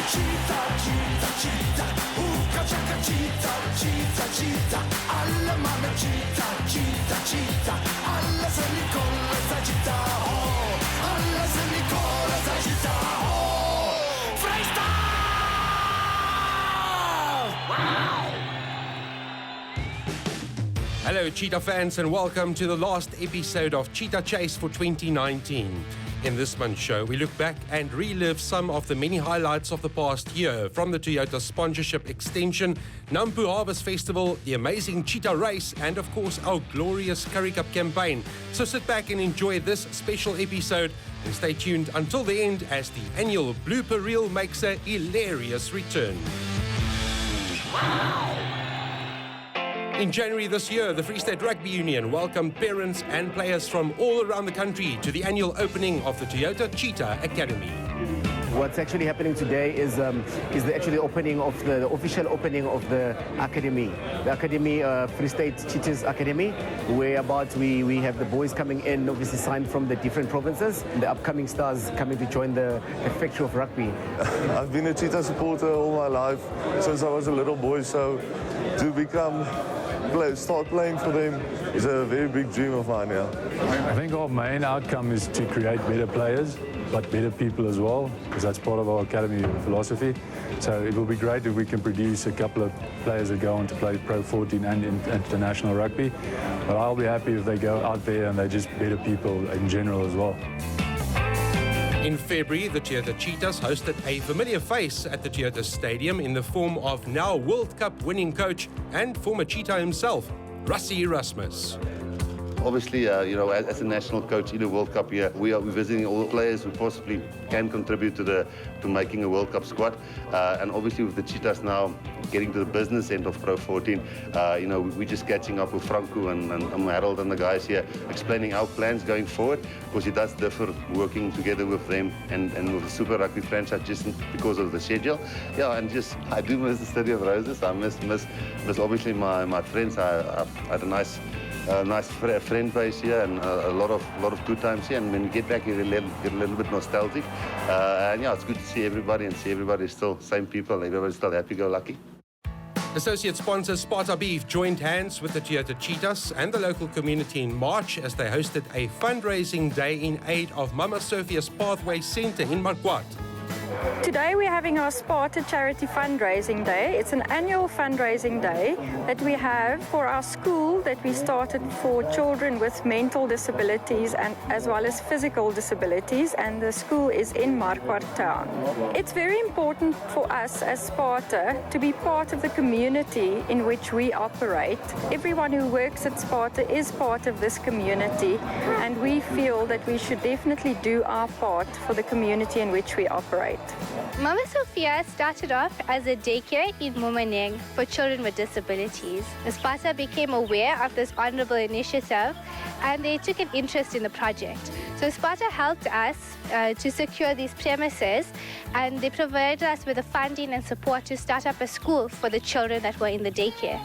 Cheetah, cheetah, cheetah. Hookah chaka cheetah, cheetah, cheetah. Alla mame cheetah, cheetah, cheetah. Alla se Nicola Cheetah, oh. Alla se Nicola Cheetah, oh. Freestyle! Wow! Hello Cheetah fans and welcome to the last episode of Cheetah Chase for 2019. In this month's show, we look back and relive some of the many highlights of the past year, from the Toyota sponsorship extension, Nampu Harvest Festival, the amazing Cheetah race, and of course our glorious Currie Cup campaign. So sit back and enjoy this special episode and stay tuned until the end as the annual blooper reel makes a hilarious return. In January this year, the Free State Rugby Union welcomed parents and players from all around the country to the annual opening of the Toyota Cheetah Academy. What's actually happening today is the official opening of the academy, Free State Cheetahs Academy, whereabout we have the boys coming in, obviously signed from the different provinces, and the upcoming stars coming to join the factory of rugby. I've been a Cheetah supporter all my life since I was a little boy, so to start playing for them is a very big dream of mine now. I think our main outcome is to create better players, but better people as well, because that's part of our academy philosophy. So it will be great if we can produce a couple of players that go on to play Pro 14 and international rugby. But I'll be happy if they go out there and they're just better people in general as well. In February, the Toyota Cheetahs hosted a familiar face at the Toyota Stadium in the form of now World Cup winning coach and former Cheetah himself, Rassie Erasmus. Obviously, as a national coach in the World Cup here, we're visiting all the players who possibly can contribute to making a World Cup squad. And obviously with the Cheetahs now getting to the business end of Pro 14, we're just catching up with Franco and Harold and the guys here, explaining our plans going forward, because it does differ working together with them and with the Super Rugby franchise just because of the schedule. Yeah, and I do miss the City of Roses. I miss obviously my friends. I had a nice friend base here and a lot of good times here, and when we get back you get a little bit nostalgic, and yeah, it's good to see everybody and see everybody still same people, everybody's still happy-go-lucky. Associate sponsor Sparta Beef joined hands with the Toyota Cheetahs and the local community in March as they hosted a fundraising day in aid of Mama Sophia's Pathway Centre in Marquardt. Today we're having our Sparta Charity Fundraising Day. It's an annual fundraising day that we have for our school that we started for children with mental disabilities and as well as physical disabilities, and the school is in Marquardt town. It's very important for us as Sparta to be part of the community in which we operate. Everyone who works at Sparta is part of this community, and we feel that we should definitely do our part for the community in which we operate. Mama Sophia started off as a daycare in Mumaneng for children with disabilities. Sparta became aware of this honorable initiative and they took an interest in the project. So Sparta helped us to secure these premises, and they provided us with the funding and support to start up a school for the children that were in the daycare.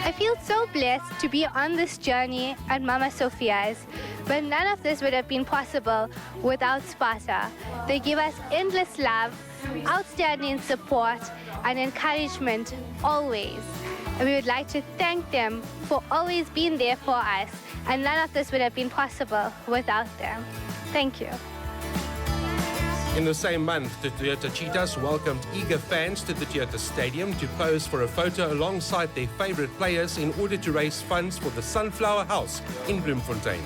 I feel so blessed to be on this journey at Mama Sophia's, but none of this would have been possible without Sparta. They give us endless love, outstanding support, and encouragement always. And we would like to thank them for always being there for us, and none of this would have been possible without them. Thank you. In the same month, the Toyota Cheetahs welcomed eager fans to the Toyota Stadium to pose for a photo alongside their favorite players in order to raise funds for the Sunflower House in Bloemfontein.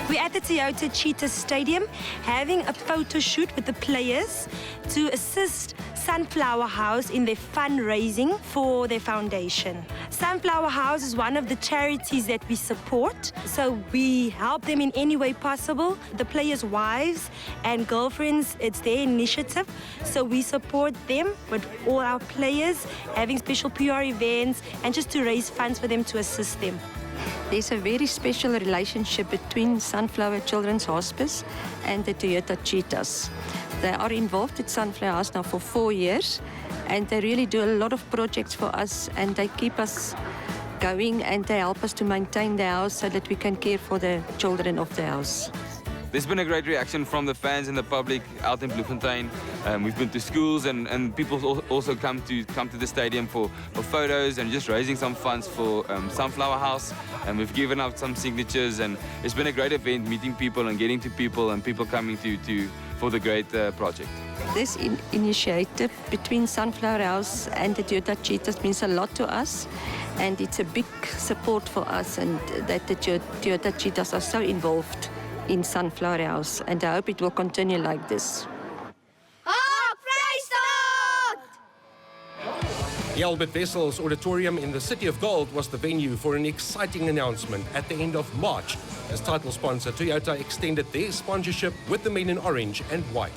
We're at the Toyota Cheetah Stadium having a photo shoot with the players to assist Sunflower House in their fundraising for their foundation. Sunflower House is one of the charities that we support, so we help them in any way possible. The players' wives and girlfriends, it's their initiative, so we support them with all our players, having special PR events and just to raise funds for them to assist them. There's a very special relationship between Sunflower Children's Hospice and the Toyota Cheetahs. They are involved at Sunflower House now for 4 years, and they really do a lot of projects for us, and they keep us going and they help us to maintain the house so that we can care for the children of the house. There's been a great reaction from the fans and the public out in Bloemfontein. We've been to schools and people also come to the stadium for photos and just raising some funds for Sunflower House. And we've given out some signatures, and it's been a great event, meeting people and getting to people and people coming for the great project. This initiative between Sunflower House and the Toyota Cheetahs means a lot to us, and it's a big support for us, and that the Toyota Cheetahs are so involved in Sunflower House, and I hope it will continue like this. The Albert Wessels Auditorium in the City of Gold was the venue for an exciting announcement at the end of March, as title sponsor Toyota extended their sponsorship with the men in orange and white.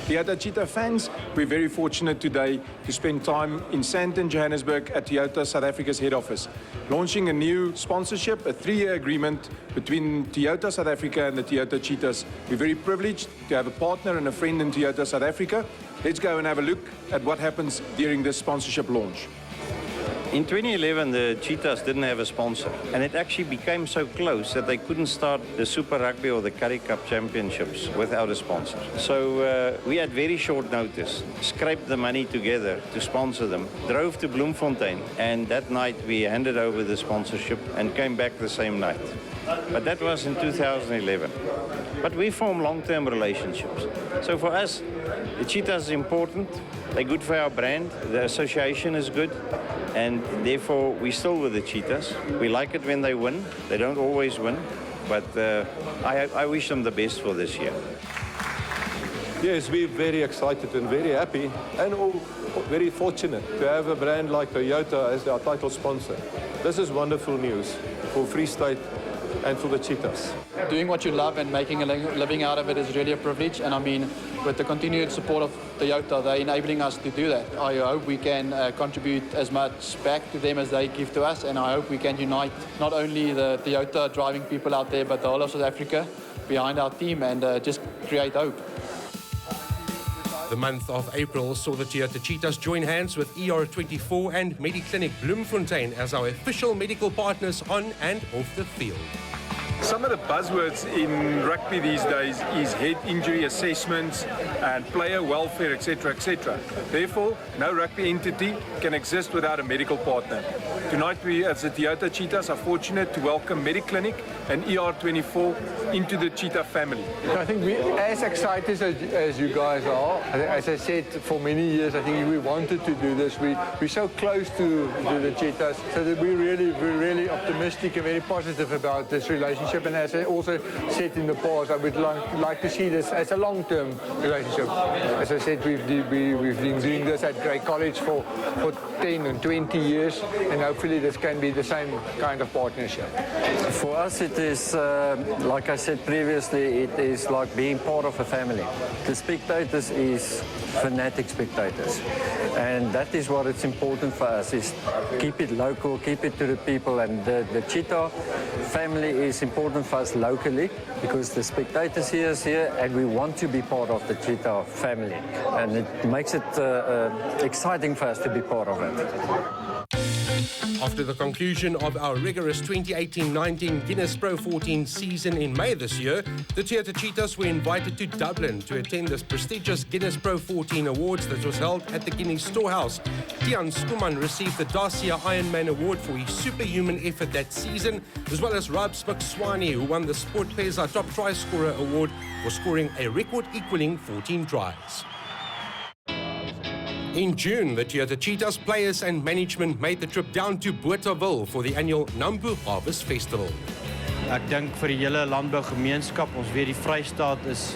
Toyota Cheetah fans, we're very fortunate today to spend time in Sandton, Johannesburg at Toyota South Africa's head office, launching a new sponsorship, a 3-year agreement between Toyota South Africa and the Toyota Cheetahs. We're very privileged to have a partner and a friend in Toyota South Africa. Let's go and have a look at what happens during this sponsorship launch. In 2011, the Cheetahs didn't have a sponsor, and it actually became so close that they couldn't start the Super Rugby or the Currie Cup championships without a sponsor. So we had very short notice, scraped the money together to sponsor them, drove to Bloemfontein, and that night we handed over the sponsorship and came back the same night. But that was in 2011. But we form long-term relationships. So for us, the Cheetahs is important. They're good for our brand. The association is good. And therefore, we're still with the Cheetahs. We like it when they win. They don't always win. But I wish them the best for this year. Yes, we're very excited and very happy and all very fortunate to have a brand like Toyota as our title sponsor. This is wonderful news for Free State and for the Cheetahs. Doing what you love and making a living out of it is really a privilege, and I mean, with the continued support of Toyota, they're enabling us to do that. I hope we can contribute as much back to them as they give to us, and I hope we can unite not only the Toyota driving people out there, but the whole of South Africa behind our team and just create hope. The month of April saw the Toyota Cheetahs join hands with ER24 and Mediclinic Bloemfontein as our official medical partners on and off the field. Some of the buzzwords in rugby these days is head injury assessments and player welfare, etc., etc. Therefore, no rugby entity can exist without a medical partner. Tonight, we as the Toyota Cheetahs are fortunate to welcome Mediclinic and ER24 into the Cheetah family. I think we're as excited as you guys are. As I said, for many years, I think we wanted to do this. We're so close to the Cheetahs, so that we're really optimistic and very positive about this relationship. And as I also said in the past, I would like to see this as a long-term relationship. As I said, we've been doing this at Grey College for 10 and 20 years, and hopefully this can be the same kind of partnership. For us, it is, like I said previously, it is like being part of a family. The spectators is fanatic spectators, and that is what it's important for us, is keep it local, keep it to the people, and the Cheetah family is important for us locally because the spectators here is here and we want to be part of the Cheetah family, and it makes it exciting for us to be part of it. After the conclusion of our rigorous 2018-19 Guinness Pro 14 season in May this year, the Toyota Cheetahs were invited to Dublin to attend this prestigious Guinness Pro 14 Awards that was held at the Guinness Storehouse. Tiaan Skuman received the Dacia Ironman Award for his superhuman effort that season, as well as Rabs Makswani, who won the Sport Pesa Top Try Scorer Award for scoring a record-equaling 14 tries. In June, the Toyota Cheetahs players and management made the trip down to Bothaville for the annual Nambu Harvest Festival. Ek dink vir die hele landbougemeenskap, ons weet die Vrystaat is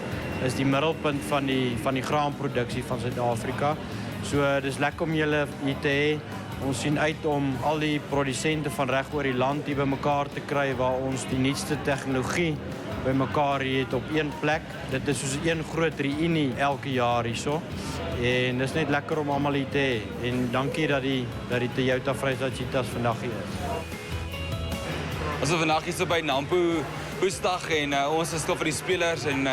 die middelpunt van die graanproduksie van Suid-Afrika. So dis lekker om julle hier te hê. Ons sien uit om al die produsente van reg oor die land hier bymekaar te kry waar ons die nuutste tegnologie bymekaar het op een plek. Dit is soos een groot reunie elke jaar hierso. En dis net lekker om almal hier te hê. En dankie dat die Toyota Vrystaat Cheetahs vandag hier is. Ons is vandag hier so by Nambu Hoesdag en ons is tot vir die spelers en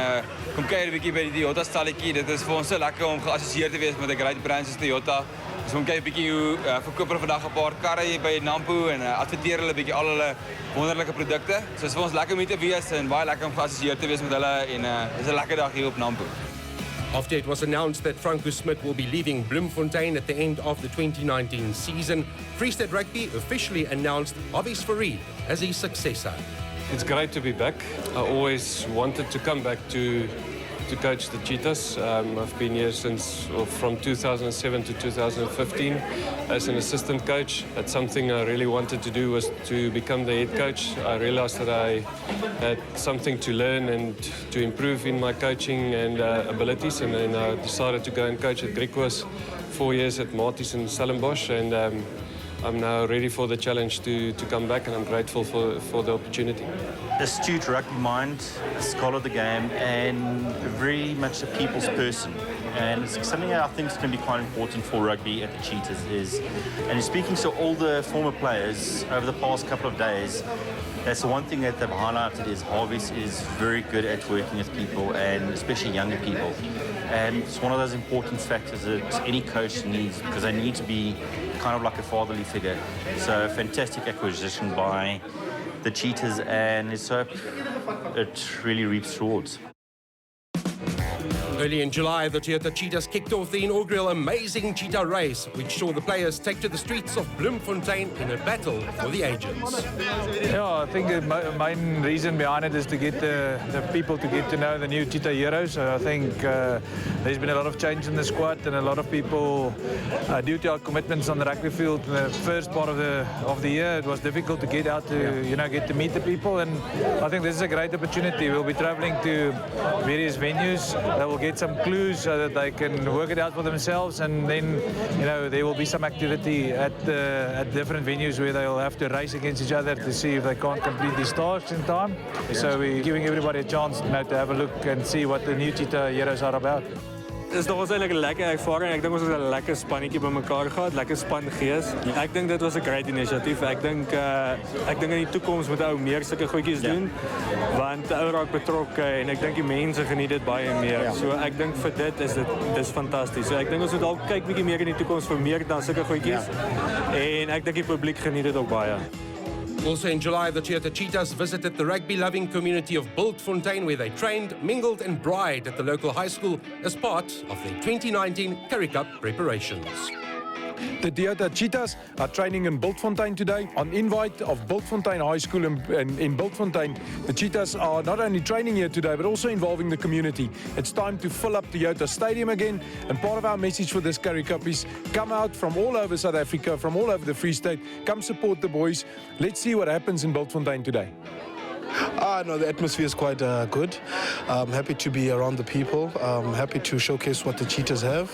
kom kuier 'n bietjie by die Toyota stalletjie. Dit is vir ons so lekker om geassosieer te wees met 'n great brand soos Toyota. Dus ons kyk 'n bietjie hoe verkoop hulle vandag 'n paar karre hier by Nampo en adverteer hulle 'n bietjie al hulle wonderlike produkte. So dit is vir ons lekker om hier te wees en baie lekker om geassosieer te wees met hulle en dis 'n lekker dag hier op Nampo. After it was announced that Franco Smit will be leaving Bloemfontein at the end of the 2019 season, Free State Rugby officially announced Obvious Fourie as his successor. It's great to be back. I always wanted to come back to coach the Cheetahs. I've been here from 2007 to 2015 as an assistant coach. That's something I really wanted to do, was to become the head coach. I realized that I had something to learn and to improve in my coaching and abilities, and then I decided to go and coach at Griquas, 4 years at Marties and Stellenbosch, and I'm now ready for the challenge to come back, and I'm grateful for the opportunity. Astute rugby mind, a scholar of the game, and very much a people's person. And it's something I think is going to be quite important for rugby at the Cheetahs and speaking to all the former players over the past couple of days, that's the one thing that they've highlighted is Harvey's is very good at working with people, and especially younger people. And it's one of those important factors that any coach needs, because they need to be kind of like a fatherly figure. So a fantastic acquisition by the Cheetahs, and let's hope it really reaps rewards. Early in July, the Toyota Cheetahs kicked off the inaugural Amazing Cheetah Race, which saw the players take to the streets of Bloemfontein in a battle for the ages. Yeah, I think the main reason behind it is to get the people to get to know the new Cheetah heroes. I think there's been a lot of change in the squad, and a lot of people, due to our commitments on the rugby field in the first part of the year, it was difficult to get out to get to meet the people. And I think this is a great opportunity. We'll be traveling to various venues that will get some clues so that they can work it out for themselves, and then there will be some activity at different venues where they'll have to race against each other to see if they can't complete these tasks in time. So we're giving everybody a chance to have a look and see what the new Cheetah heroes are about. Het is nog eens eigenlijk een lekker ervaring. Ik denk ons het een lekker spannetje bij elkaar gehad, lekker spangeest. Ik denk dat was een great initiatief. Ik denk in die toekomst moeten we ook meer zulke goedjes doen, want de ouder raak betrokken en ik denk die mensen genieten het baie meer. So ik denk voor dit is fantastisch. So ik denk ons moet al kijken bietjie meer in die toekomst voor meer dan zulke goedjes. En ik denk die publiek geniet het ook baie. Also in July, the Toyota Cheetahs visited the rugby-loving community of Bultfontein, where they trained, mingled and bride at the local high school as part of their 2019 Currie Cup preparations. The Toyota Cheetahs are training in Bultfontein today. On invite of Bultfontein High School in Bultfontein, the Cheetahs are not only training here today, but also involving the community. It's time to fill up Toyota Stadium again, and part of our message for this Currie Cup is come out from all over South Africa, from all over the Free State, come support the boys. Let's see what happens in Bultfontein today. No, the atmosphere is quite good. I'm happy to be around the people. I'm happy to showcase what the Cheetahs have.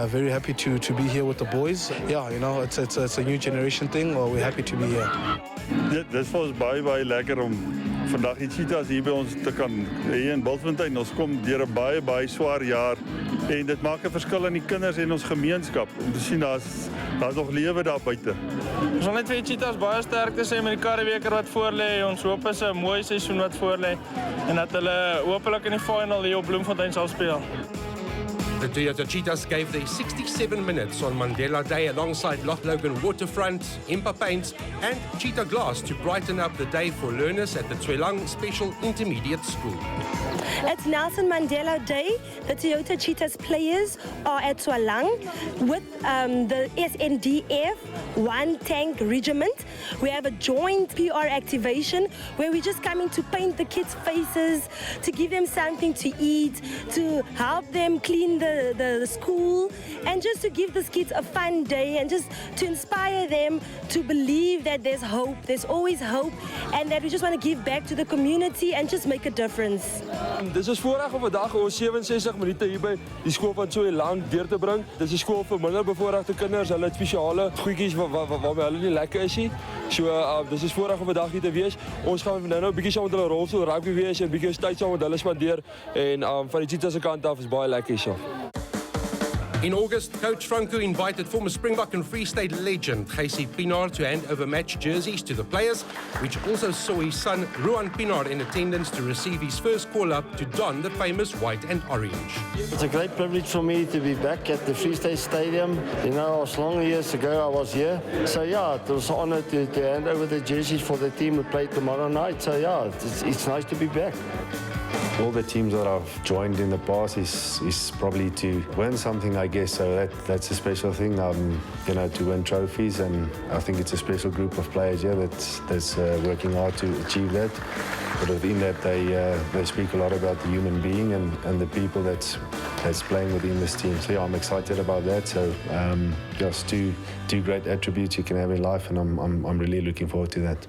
Very happy to be here with the boys. Yeah, it's a new generation thing. Well, we're happy to be here. Dit is vir ons baie lekker om vandag die Cheetahs hier by ons te kan hê in Bultfontein. Ons kom deur 'n baie swaar jaar en dit maak 'n verskil in die kinders en ons gemeenskap om te sien daar's nog lewe daar buite. Ons wil net vir die Cheetahs baie sterkte sê met die Karreweker wat voor lê. Ons hoop is 'n mooi seisoen wat voor lê en dat hulle hopelik in die final hier op Bloemfontein sal speel. The Toyota Cheetahs gave their 67 minutes on Mandela Day alongside Loch Logan Waterfront, Impa Paints and Cheetah Glass to brighten up the day for learners at the Tweelang Special Intermediate School. It's Nelson Mandela Day. The Toyota Cheetahs players are at Tweelang with the SNDF 1 Tank Regiment. We have a joint PR activation where we're just coming to paint the kids' faces, to give them something to eat, to help them clean the school, and just to give these kids a fun day and just to inspire them to believe that there's hope, there's always hope, and that we just want to give back to the community and just make a difference. Dit is voorreg om vandag ons 67 minute hier by die skool van Tweelang deur te bring. Dit is 'n skool vir minderbevoorregte kinders. Hulle het spesiale goedjies waarmee hulle nie lekker is nie. So dis is voorreg om vandag hier te wees. Ons gaan nou 'n bietjie saam met hulle rolstoel rugby wees en 'n bietjie tyd saam met hulle spandeer en van die Cheetahs se kant af is baie lekker hierso. In August, Coach Franco invited former Springbok and Free State legend Gysie Pienaar to hand over match jerseys to the players, which also saw his son Ruan Pienaar in attendance to receive his first call-up to don the famous white and orange. It's a great privilege for me to be back at the Free State Stadium. You know, as long years ago I was here. So yeah, it was an honor to hand over the jerseys for the team who play tomorrow night. So yeah, it's nice to be back. All the teams that I've joined in the past is probably to win something, I guess. So that's a special thing, you know, to win trophies. And I think it's a special group of players here that's working hard to achieve that. But within that, they speak a lot about the human being and the people that's playing within this team. So yeah, I'm excited about that. So just two great attributes you can have in life, and I'm really looking forward to that.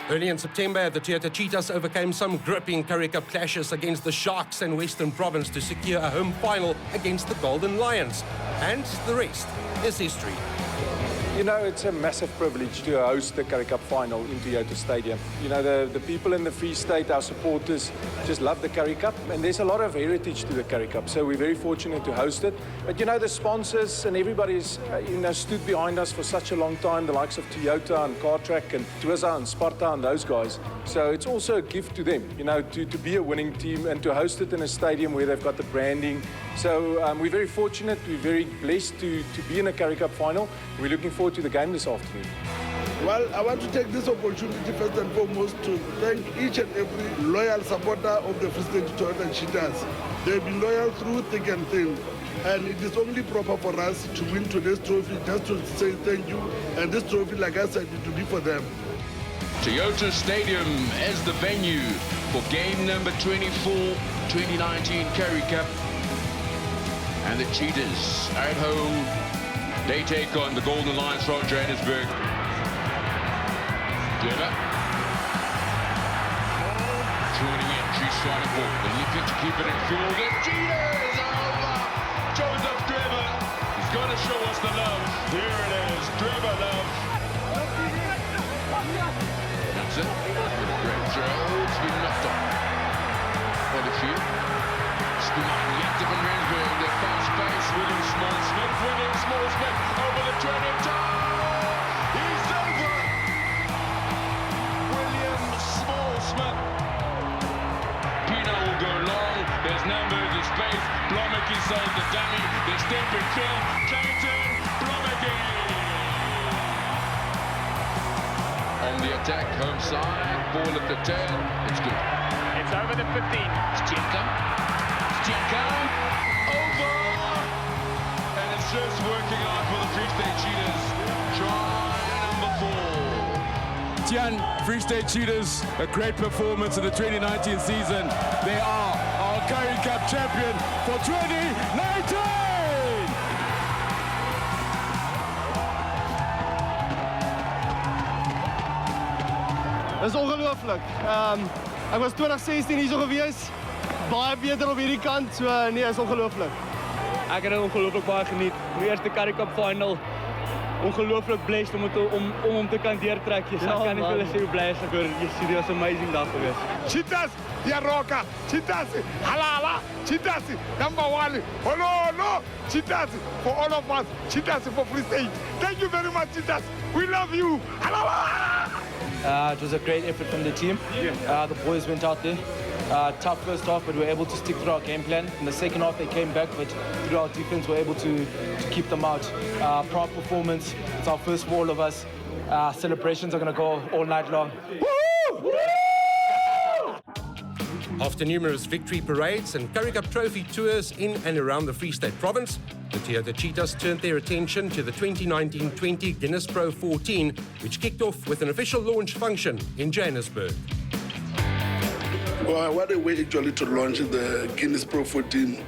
Early in September, the Toyota Cheetahs overcame some gripping Currie Cup clashes against the Sharks and Western Province to secure a home final against the Golden Lions. And the rest is history. You know, it's a massive privilege to host the Currie Cup final in Toyota Stadium. You know, the people in the Free State, our supporters, just love the Currie Cup, and there's a lot of heritage to the Currie Cup, so we're very fortunate to host it. But you know, the sponsors and everybody's stood behind us for such a long time, the likes of Toyota and Cartrack and Twiza and Sparta and those guys. So it's also a gift to them, you know, to be a winning team and to host it in a stadium where they've got the branding. So we're very fortunate, we're very blessed to be in a Currie Cup final. We're looking forward to the game this afternoon. Well, I want to take this opportunity first and foremost to thank each and every loyal supporter of the Free State Toyota Cheetahs. They've been loyal through thick and thin. And it is only proper for us to win today's trophy, just to say thank you. And this trophy, like I said, it will be for them. Toyota Stadium as the venue for game number 24, 2019 Currie Cup. And the Cheetahs are at home. They take on the Golden Lions from Johannesburg. Cheetah. Joining in, she's trying to ball. They're looking to keep it in field. The Cheetahs are over. Joseph Trevor. He's going to show us the love. Here it is, Trevor Love. That's it. Great throw. It's been knocked off. For the field. Spinning active in Rensburg. They found space. William Small-Smith winning. Small-Smith over the 20. He's over. William Small-Smith. Pienaar will go long. There's numbers in space. Blommacky saves the dummy. They step in field. Clayton. Blommacky. On the attack, home side. Ball at the 10. It's good. It's over the 15. It's Cheetah. Over, and it's just working out for the Free State Cheetahs. Try number 4. Tian, Free State Cheetahs, a great performance in the 2019 season. They are our Currie Cup champion for 2019! Dat is ongelooflijk. Ik was 2016 hier zo geweest. Baie beter op hierdie kant, so nee, is ongelooflik. Ek het dit ongelooflik baie geniet. My eerste Currie Cup final. Ongelooflik blessed om te kan deurtrek. Ek kan nie veel sê hoe bly ek oor. Dit was 'n amazing dag geweest. Cheetahs, Yaroka, Cheetahs, halala, Cheetahs, number 1, no, Cheetahs for all of us, Cheetahs for Free State. Thank you very much, Cheetahs. We love you. Halala. It was a great effort from the team. The boys went out there. Tough first half, but we were able to stick through our game plan. In the second half, they came back, but through our defense, we were able to keep them out. Proud performance. It's our first for all of us. Celebrations are going to go all night long. After numerous victory parades and Currie Cup trophy tours in and around the Free State province, the Toyota Cheetahs turned their attention to the 2019-20 Guinness Pro 14, which kicked off with an official launch function in Johannesburg. Well, what a way actually to launch the Guinness Pro 14.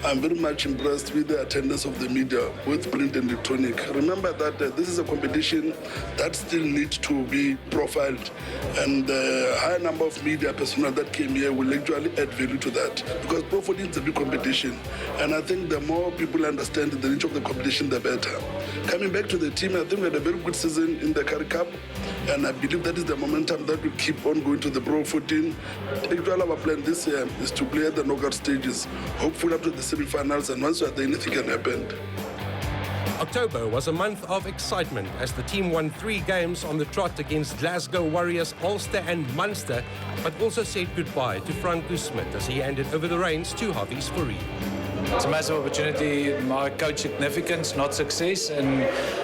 I'm very much impressed with the attendance of the media, both print and electronic. Remember that this is a competition that still needs to be profiled, and the high number of media personnel that came here will actually add value to that, because Pro 14 is a big competition, and I think the more people understand the nature of the competition, the better. Coming back to the team, I think we had a very good season in the Currie Cup, and I believe that is the momentum that will keep on going to the Pro 14. Actually, our plan this year is to play at the knockout stages, hopefully up to the semi-finals, and once you are there, anything can happen. October was a month of excitement as the team won 3 games on the trot against Glasgow Warriors, Ulster and Munster, but also said goodbye to Franco Smith as he handed over the reins to Javi Spurri. It's a massive opportunity. I coach significance, not success, and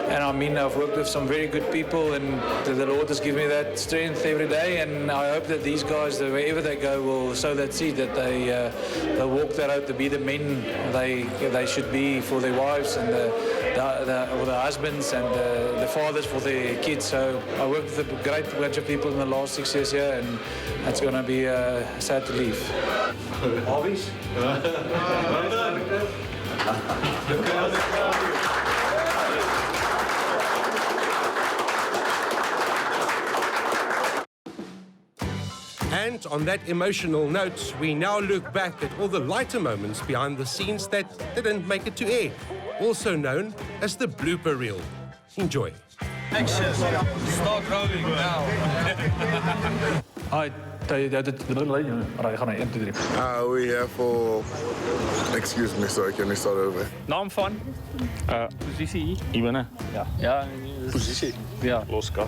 I mean I've worked with some very good people, and the Lord has given me that strength every day, and I hope that these guys, wherever they go, will sow that seed, that they'll walk that out to be the men they should be for their wives and the husbands and the fathers for their kids. So I worked with a great bunch of people in the last 6 years here, and it's going to be sad to leave. Hobbies? And on that emotional note, we now look back at all the lighter moments behind the scenes that didn't make it to air, also known as the blooper reel. Enjoy. Action. Start rolling now. Hi. We here for... Excuse me, sorry, can we start over? Naam van? Positie. Iwane? Ja. Ja. Positie? Ja. Loskak.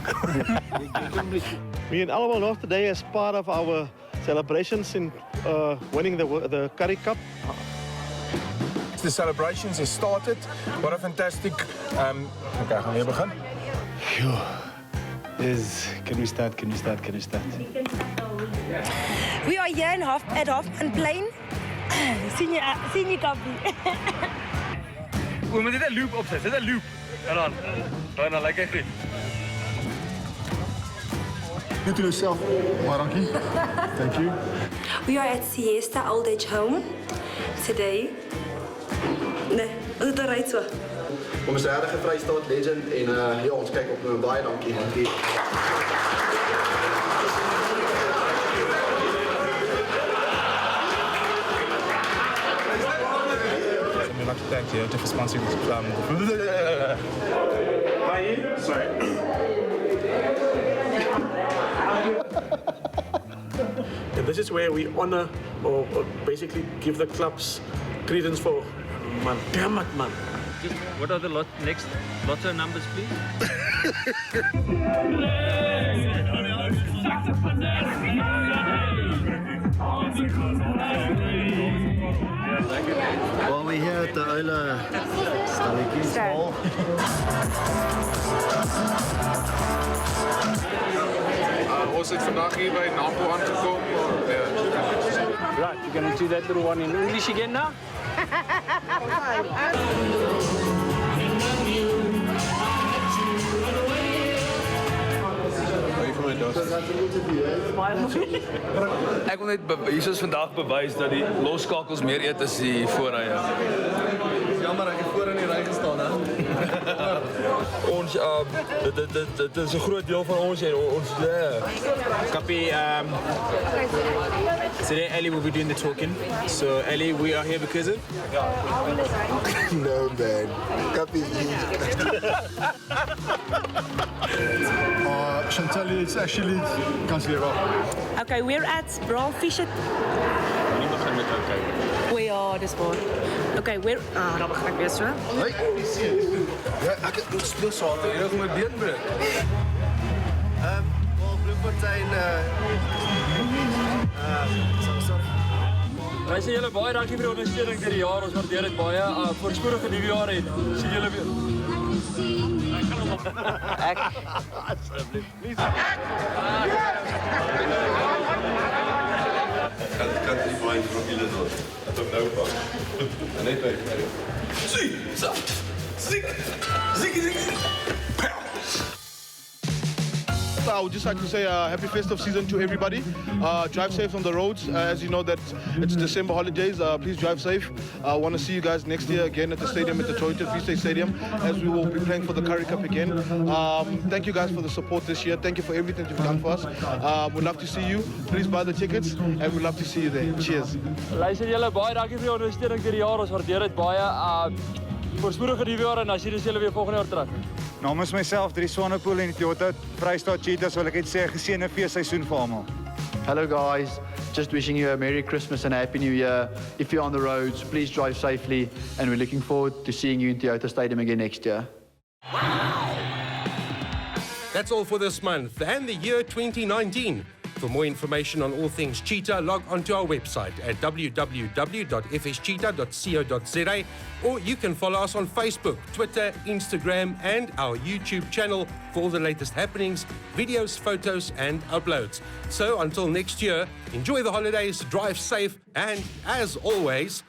Me and Alamo North today as part of our celebrations in winning the Currie Cup. The celebrations is started. What a fantastic... Okay, gaan we weer begin? Can we start? We are here at Hoffman Plain. Senior copy. We moeten dit 'n loop opset. Dit 'n loop. En dan like ek dit. You to yourself, Maranki. Thank you. We are at Siesta Old Age Home today. Nee, dit is right so. Ons is 'n regte Vrystaat legend en ja, ons kyk op nou baie dankie. We'd like to thank Toyota for sponsoring this. Sorry. And this is where we honor or basically give the clubs credence for, man, damn it, man. What are the next lotto numbers, please? Well, we're here at the Ola Stallikies Hall. Ons het vandag hier by Nampo aangekom. Right, you're going to do that little one in English again now? Ek wil net hier is vandag bewys dat die loskakels meer eet as die voorrye. Jammer ek het voor in die ry gestaan hè. Ons dit is 'n groot deel van ons en ons Copy. Today Ellie will be doing the talking. So Ellie, we are here because of? No man. Copy. Chantal, it's actually considerable. Okay, we're at Brawl Fisher. We are this board. Okay, we're daar begin ek weer so. Hey. Ja, ek het speel saam. Jy het my been breek. Wel bloedpartyn sorry. Wij sien julle baie dankie vir die ondersteuning deur die jaar. Ons waardeer dit baie. Voorspoedige nuwe jaar en sien julle weer. Ek asseblief. Kan die baie van julle doen. Dat ook nou pas. Net by. Ziek. I would just like to say happy festive season to everybody. Drive safe on the roads. As you know that it's December holidays. Please drive safe. I want to see you guys next year again at the stadium, at the Toyota Free State Stadium, as we will be playing for the Currie Cup again. Thank you guys for the support this year. Thank you for everything you've done for us. We'd love to see you. Please buy the tickets and we'd love to see you there. Cheers. Luister julle baie dankie vir die ondersteuning deur die jaar. Ons waardeer dit baie. Voorspoedige nuwe jaar en dan sien ons julle weer volgende jaar terug. Namens myself, Drie Swanepoel en die Toyota Vrystaat Cheetahs wil ek net sê 'n geseënde feesseisoen vir almal. Hello guys, just wishing you a Merry Christmas and a Happy New Year. If you're on the roads, please drive safely, and we're looking forward to seeing you in Toyota Stadium again next year. That's all for this month and the year 2019. For more information on all things Cheetah, log onto our website at www.fscheetah.co.za, or you can follow us on Facebook, Twitter, Instagram, and our YouTube channel for all the latest happenings, videos, photos, and uploads. So until next year, enjoy the holidays, drive safe, and as always,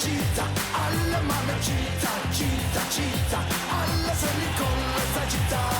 Cheetah, alla mamma cheetah, cheetah, cheetah, alla se li colla sta città.